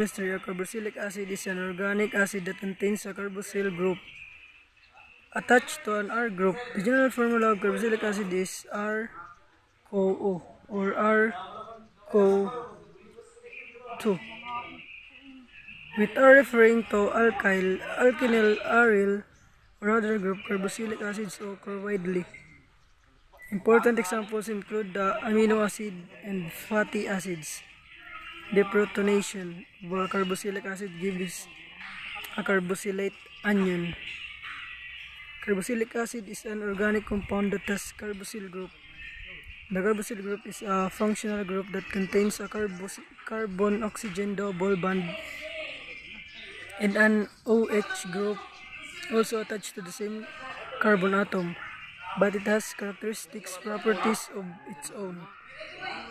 Chemistry, a carboxylic acid is an organic acid that contains a carboxyl group attached to an R group. The general formula of carboxylic acid is RCOO or RCO2, with R referring to alkyl, alkenyl, aryl, or other group. Carboxylic acids occur widely. Important examples include the amino acid and fatty acids. Deprotonation of a carboxylic acid gives a carboxylate anion. Carboxylic acid is an organic compound that has carboxyl group. The carboxyl group is a functional group that contains a carbon-oxygen double bond and an OH group also attached to the same carbon atom, but it has characteristics properties of its own.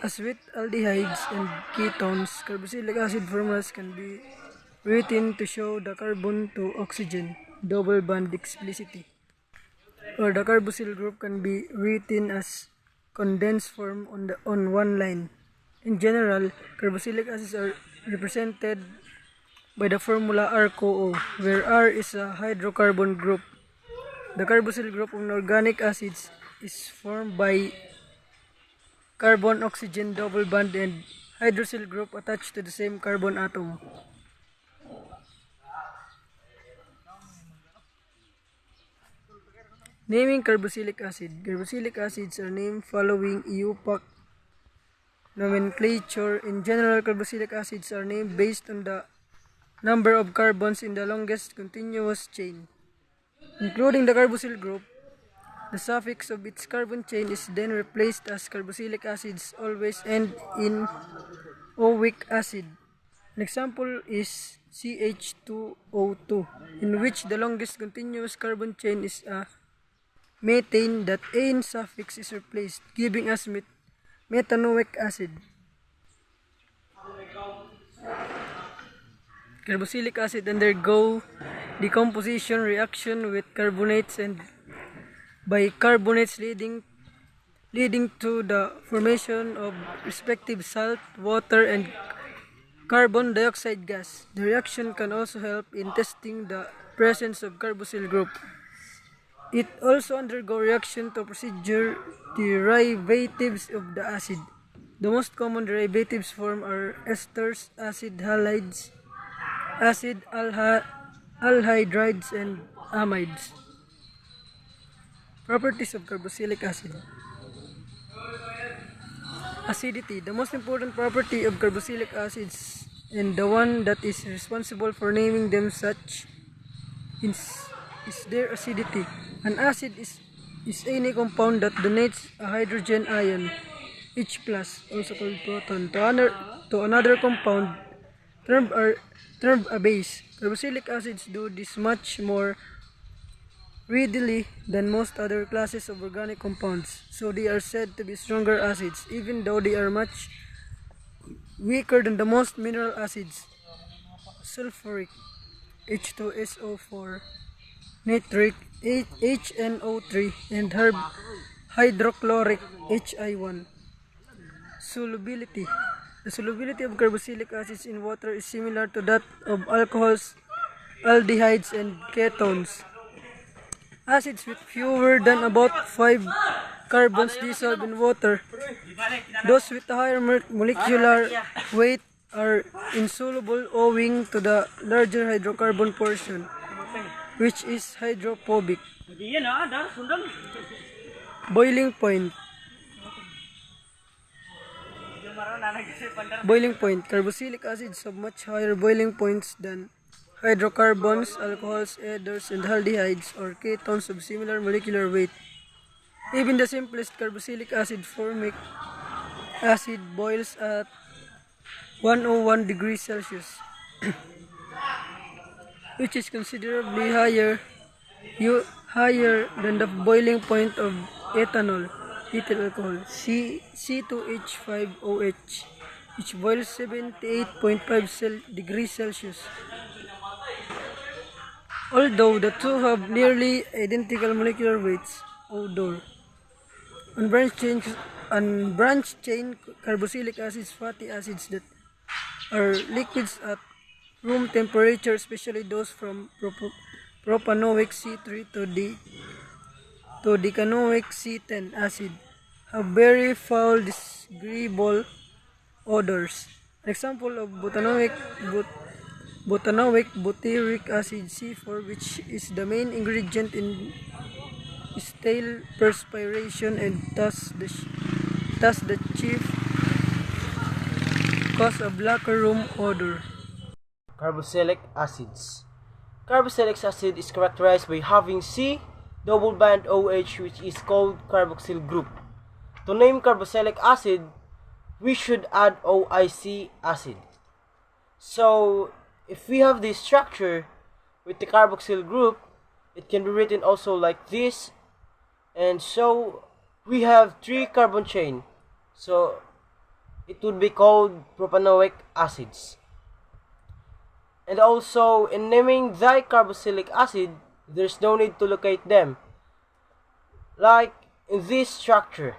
As with aldehydes and ketones, carboxylic acid formulas can be written to show the carbon to oxygen double bond explicitly, or the carboxyl group can be written as condensed form on one line. In general, carboxylic acids are represented by the formula RCOO, where R is a hydrocarbon group. The carboxyl group of organic acids is formed by carbon-oxygen double bond and hydroxyl group attached to the same carbon atom. Naming carboxylic acid. Carboxylic acids are named following EUPAC nomenclature. In general, carboxylic acids are named based on the number of carbons in the longest continuous chain, including the carboxyl group. The suffix of its carbon chain is then replaced as carboxylic acids always end in oic acid. An example is CH2O2, in which the longest continuous carbon chain is a methane. That ane suffix is replaced, giving us methanoic acid. Carboxylic acid undergo decomposition reaction with carbonates and bicarbonates leading to the formation of respective salt, water, and carbon dioxide gas. The reaction can also help in testing the presence of carboxyl group. It also undergo reaction to procedure derivatives of the acid. The most common derivatives form are esters, acid halides, acid alhydrides, and amides. Properties of carboxylic acid. Acidity. The most important property of carboxylic acids, and the one that is responsible for naming them such, is their acidity. An acid is any compound that donates a hydrogen ion, H+, also called proton, to another compound termed a base. Carboxylic acids do this much more readily than most other classes of organic compounds, so they are said to be stronger acids, even though they are much weaker than the most mineral acids. Sulfuric, H2SO4, nitric, HNO3, and hydrochloric, HI1. Solubility. The solubility of carboxylic acids in water is similar to that of alcohols, aldehydes, and ketones. Acids with fewer than about 5 carbons dissolve in water. Those with a higher molecular weight are insoluble owing to the larger hydrocarbon portion, which is hydrophobic. Boiling point. Boiling point. Carboxylic acids have much higher boiling points than hydrocarbons, alcohols, ethers, and aldehydes or ketones of similar molecular weight. Even the simplest carboxylic acid, formic acid, boils at 101 degrees Celsius, which is considerably higher than the boiling point of ethanol, ethyl alcohol, C2H5OH, which boils 78.5 degrees Celsius. Although the two have nearly identical molecular weights, odor. Unbranched chain carboxylic acids, fatty acids that are liquids at room temperature, especially those from propanoic C3 to decanoic C10 acid, have very foul, disagreeable odors. An example of butanoic butyric acid C4, which is the main ingredient in stale perspiration and thus the chief cause of locker room odor. Carboxylic acids. Carboxylic acid is characterized by having C double band OH, which is called carboxyl group. To name carboxylic acid, we should add OIC acid. So if we have this structure with the carboxyl group, it can be written also like this. And so we have 3 carbon chain. So it would be called propanoic acids. And also, in naming dicarboxylic acid, there's no need to locate them. Like in this structure,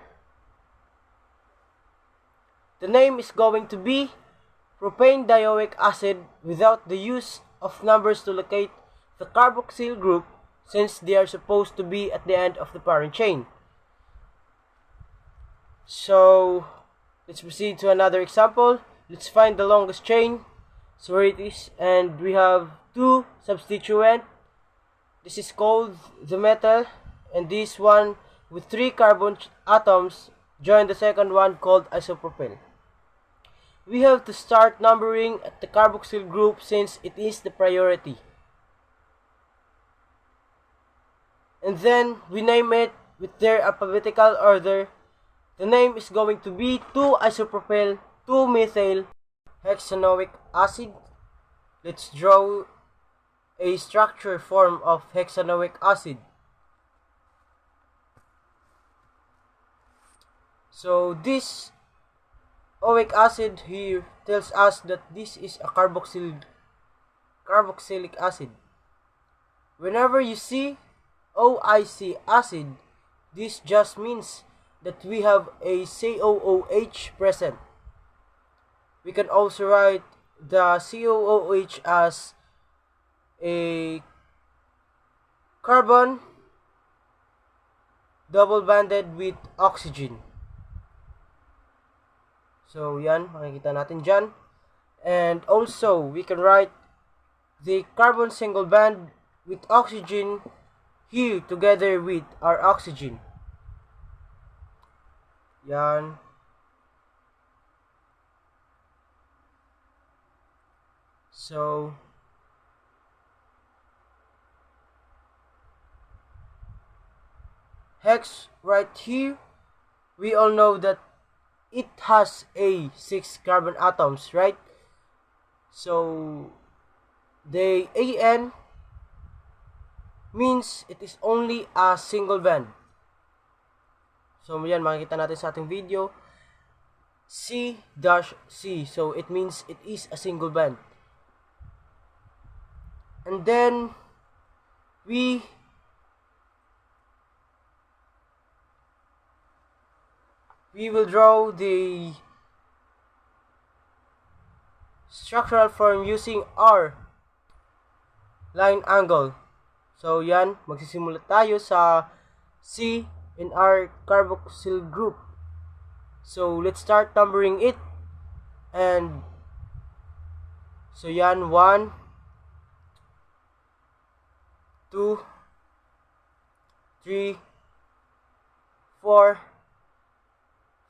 the name is going to be propane dioic acid without the use of numbers to locate the carboxyl group, since they are supposed to be at the end of the parent chain. So let's proceed to another example. Let's find the longest chain. So here it is, and we have 2 substituent. This is called the metal, and this one with 3 carbon atoms join the second one called isopropyl. We have to start numbering at the carboxyl group since it is the priority. And then we name it with their alphabetical order. The name is going to be 2-isopropyl 2-methyl hexanoic acid. Let's draw a structure form of hexanoic acid. So this oic acid here tells us that this is a carboxylic acid. Whenever you see OIC acid, this just means that we have a COOH present. We can also write the COOH as a carbon double banded with oxygen. So yan, makikita natin dyan. And also, we can write the carbon single band with oxygen here together with our oxygen. Yan. So hex right here, we all know that it has 6 carbon atoms, right? So the AN means it is only a single band. So yan, makikita natin sa ating video, C-C, so it means it is a single band. And then we will draw the structural form using our line angle. So yan, magsisimula tayo sa C in our carboxyl group. So let's start numbering it. And so yan, 1, 2, 3, 4,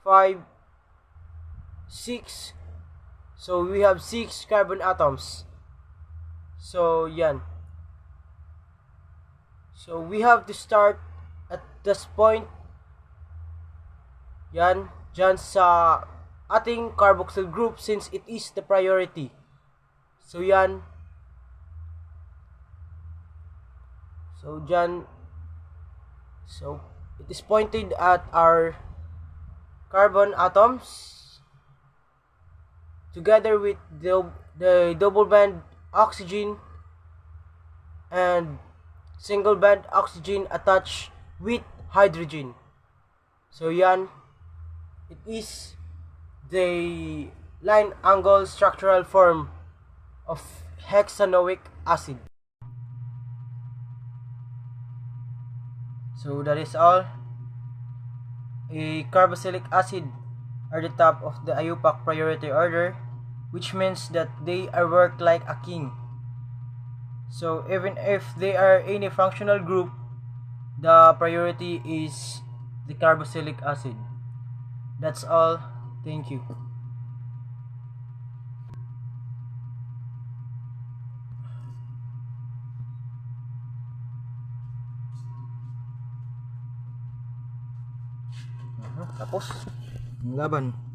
5, 6. So we have 6 carbon atoms. So yan. So we have to start at this point. Yan, dyan sa ating carboxyl group since it is the priority. So yan. So dyan. So it is pointed at our carbon atoms together with the double band oxygen and single band oxygen attached with hydrogen. So yan, it is the line angle structural form of hexanoic acid. So that is all. A carboxylic acid are the top of the IUPAC priority order, which means that they are work like a king. So even if they are in a functional group, the priority is the carboxylic acid. That's all. Thank you. Tapos, ang laban.